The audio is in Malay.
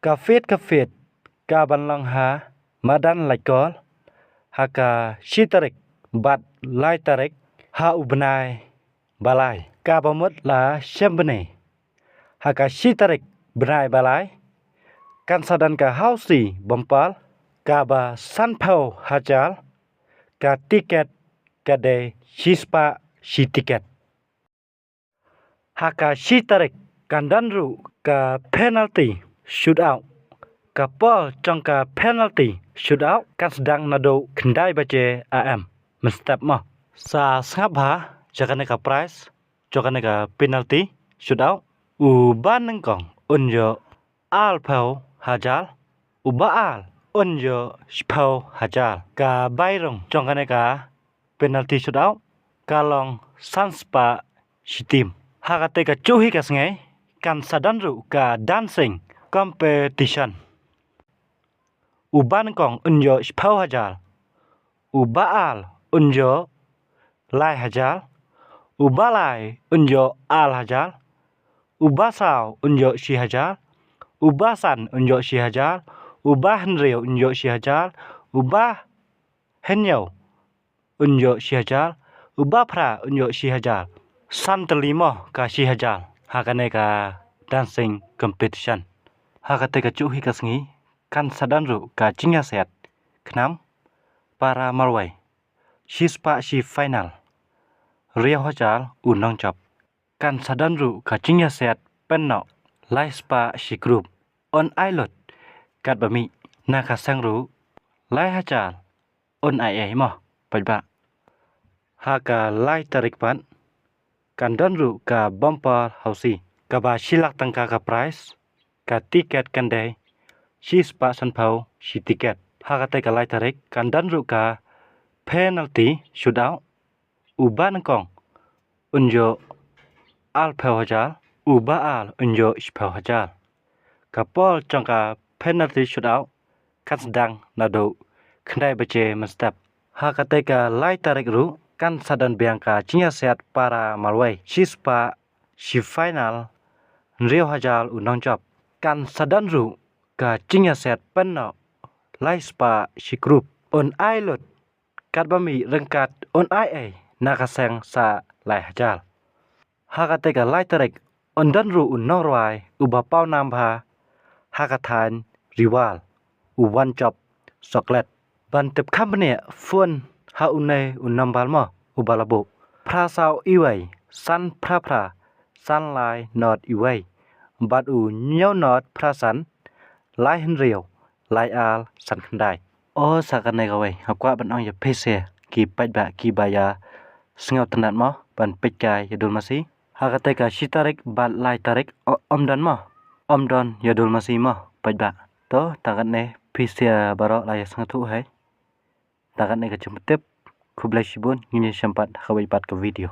kafet ka banlang ha madan laikol haka shitarik bat lai tarik ha ubnai balai ka bamut la shembene haka shitarik benai balai kan sadan ka hausi bompal ka ba sanpau hajal ka tiket kade shispa shi tiket haka shitarik kandanru ka penalty shootout ka pol trong ka penalty shootout kan sedang nado kendai bace am mestap mah sa sngap ha jakane ka prize jakane ka penalty shootout u ban nengkong unjo al pau hajal u baal unjo spau hajal ka bairong jongkane ka penalty shootout kalong sanspa shitim hakate ka chuhi ka sngai kan sadanru ka dancing competition uban kong unjo spau hajal ubaal unjo lai hajal ubalai unjo al hajal ubasau unjo shi hajal ubasan unjo shi hajal ubah henrio unjo shi hajal ubah henyau unjo shi hajal ubapra unjo shi hajal santelimo ka shi hajal hakane ka dancing competition hakate ka chuhi ka sngi kan sadanru ka cingya set knam para marwai shispa shi final ria hajal unong chop kan sadanru ka cingya set penno laispa shi group on island kat bami naka sangru lai hajal on ai mo pajba haka lai tarik pan kan danru ka bumper hausi ka ba shilak tangka ka price ka tiket kandai shispa sanpau shi tiket hakate ka lai tarik kan danru ka penalty shootout uban kong unjo al pau hajal uba al unjo spau hajal kapol changka penalty shootout kan sedang nado kendai bace mestap hakate ka lai tarik ru kan sadan biangka cinya sehat para malwai shispa shi final rio hajal unong job kan sadan ru ka cinya sehat penno lai spa shi group on island kat bami rengkat on ai nakaseng sa lai hajal hakate ka lai tarik on dan ru unong rwai uba pau nambha hakathan riwal uwan job soklet ban tep company phone ha unai unambal mo ubalabo prasau iwai san prapra san lai not iwai bat u nyau not prasan lai henrio lai al san khandai o sakane gawai hakwa ban ong ya pese ki pajba ki baya sngau tanat mo ban pejkai yadul masi hakate ka shitarik bat lai tarik omdan mo omdon yadul masi mo pajba to takane pese baro lai sngatu hai takane ka chumptep kublai shibun ngini sempat kawai pat ke video